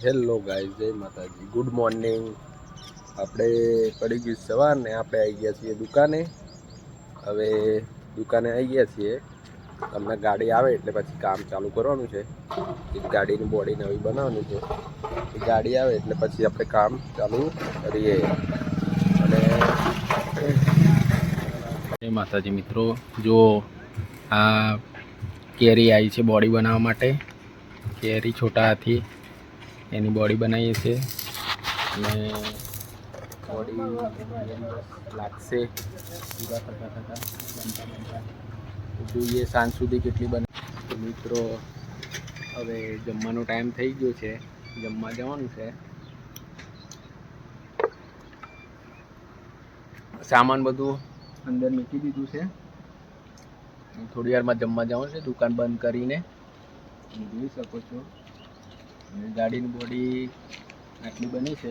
Hello guys, જય માતાજી, good morning. આપણે પડી ગઈ સવાર ને આપણે આવી ગયા છીએ દુકાને। હવે દુકાને આવી ગયા છીએ, તમને ગાડી આવે એટલે પછી કામ ચાલુ કરવાનું છે। એક ગાડીની બોડી નવી બનાવવાની છે, એ ગાડી આવે એટલે પછી આપણે કામ ચાલુ કરીએ। અને જય માતાજી મિત્રો, જો આ કેરી આવી છે બોડી બનાવવા માટે। કેરી છોટા હાથી એની બોડી બનાવીએ છીએ અને બોડી લાગશે પૂરા થતા જોઈએ સાંજ સુધી કેટલી બને। મિત્રો હવે જમવાનો ટાઈમ થઈ ગયો છે, જમવા જવાનું છે। સામાન બધું અંદર મૂકી દીધું છે, થોડી વારમાં જમવા જવાનું છે દુકાન બંધ કરીને। જોઈ શકો છો ગાડીની બોડી આટલી બની છે,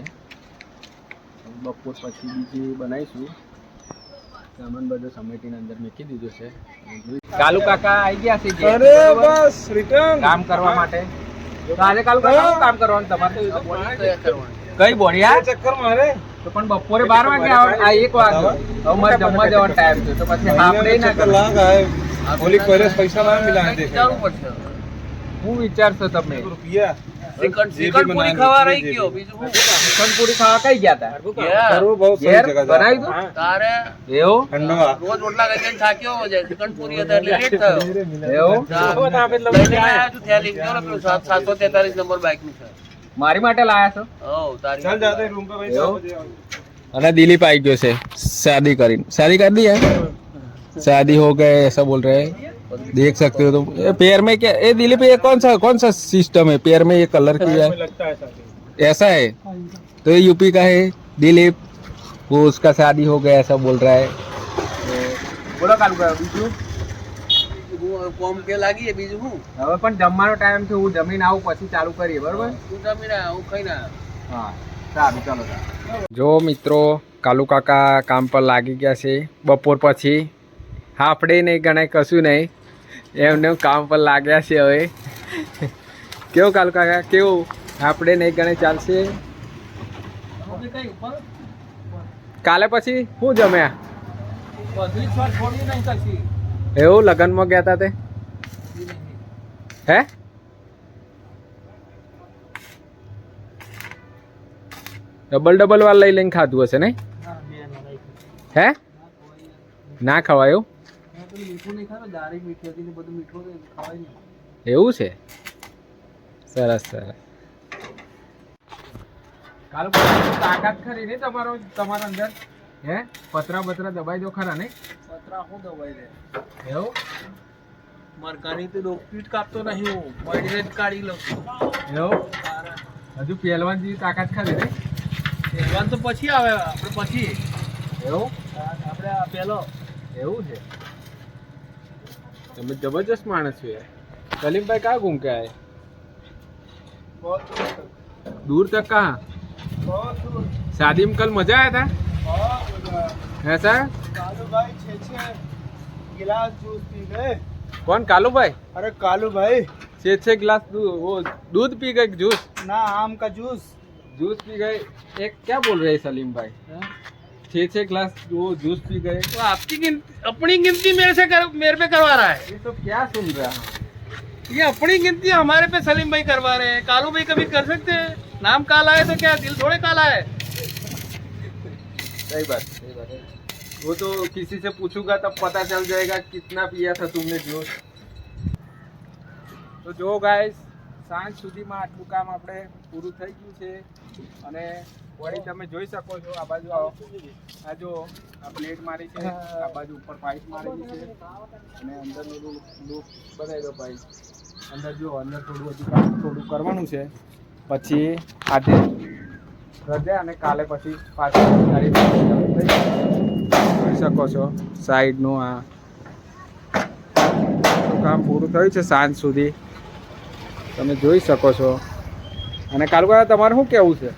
બપોર પછી બીજી બનાવીશું। સામાન બધો સમેટીને અંદર મૂકી દીધો છે। કાલુ કાકા આવી ગયા છે, અરે બસ રિટર્ન કામ કરવા માટે। તો આજે કાલુ કાકા શું કામ કરવાનું તમારે? કઈ બોડી આ ચક્કર મારે તો પણ બપોરે 12 વાગે આ 1 વાગે હવે મારે જમવા જવાનો ટાઈમ છે, તો પછી હાફ ડે ના કર લાગ આ બોલી પહેલે પૈસા ના મિલા દે વિચારવું પડશે। હું વિચારશો તમે? રૂપિયા ચિકન પૂરી ખાવા રહી ગયો, બીજું હું ચિકન પૂરી ખાવા કઈ ગયા તા? કરું બહુ સહી જગહ બનાવી દો તારે એવું ઠંડવા રોજ રોટલા ખાઈને થાક્યો હો જાય, ચિકન પૂરી હતા એટલે લેટ થયો એવું આપે લઈને આયા છું થેલી કેવો પેલો 743 નંબર બાઈક નું છે, મારી માટે લાયા છો? ઓ તારી ચાલ જાતે રૂમ पे ભાઈ। અને દિલીપ आई गयो से शादी करी, शादी कर दी है, शादी हो गए ऐसा बोल रहे हैं। देख सकते हो तुम ये पैर में क्या, ये दिलीप ये कौन सा सिस्टम है पैर में ये कलर किया है? ऐसा है तो ये यूपी का है दिलीप, वो उसका शादी हो गया ऐसा बोल रहा है। बोलो कालू का बीजू કોમ કે લાગી બીજું હું હવે પણ જમવાનો ટાઈમ છે, હું જમીન આવું પછી ચાલુ કરીએ બરોબર? તું જમીન આવ હું ખાઈને હા સારું ચાલો। જો મિત્રો કાલુ કાકા કામ પર લાગી ગયા છે, બપોર પછી હાફ ડે નહીં ગણાય કશું નહીં, એમને કામ પર લાગ્યા છે। હવે કેવું કાલુ કાકા કેવું હાફ ડે નહીં ગણાય ચાલશે? કાલે પછી શું જમ્યા? એવું લગનમાં ગયા હતા તે હે? ડબલ વાર લઈ લઈને ખાધું હશે નહીં? હે ના ખવાયું એવું છે? સરસ સરસ। કાલુ તાકાત ખરી નહીં તમારા અંદર? હે પતરા બતરા દબાઈ દો ખરા નહીં? પતરા હું દબાઈ દે એવું? મરઘાની તો પીઠ કાપતો નહીં હું, મડીને જ કાઢી લઉં એવું? હજુ પહેલવાન જેવી તાકાત ખરી નહીં? પહેલવાન તો પછી આવે આપણે પછી એવું? આપણે પહેલો એવું છે? તમે જબરજસ્ત માણસ છો यार। सलीम भाई कहाँ घूम के आए? दूर तक कहाँ? शादी में कल मजा आया था ऐसा? कालू भाई 6 गिलास जूस पी गए। कौन कालू भाई? अरे कालू भाई 6 गिलास वो दूध पी गए, जूस ना आम का जूस पी गए। एक क्या बोल रहे हैं सलीम भाई? 6 गिलास वो जूस पी गए। तो आपकी अपनी गिनती मेरे पे करवा रहा है, ये तो क्या सुन रहा है? ये अपनी गिनती हमारे पे सलीम भाई करवा रहे हैं। कालू भाई कभी कर सकते हैं? नाम काला है तो क्या दिल थोड़े काला है? सही बात है। वो तो किसी से पूछूंगा तब पता चल जाएगा कितना पिया था तुमने जूस। તો જો ગાઈસ સાંજ સુધીમાં આટલું કામ આપણે પૂરું થઈ ગયું છે, અને વળી તમે જોઈ શકો છો આ બાજુ આવો, આ જો આ પ્લેટ મારી છે, આ બાજુ ઉપર પાઇપ મારેલી છે, અને અંદરનું લૂપ બનાવી દો પાઇપ અંદર। જો અંદર થોડું હજુ કામ થોડું કરવાનું છે, પછી આજે રજા અને કાલે પછી પાછું ગાડી જોઈ શકો છો સાઈડનું આ કામ પૂરું થયું છે સાંજ સુધી, તમે જોઈ શકો છો। અને કાલુ કાકા તમારે શું કહેવું છે?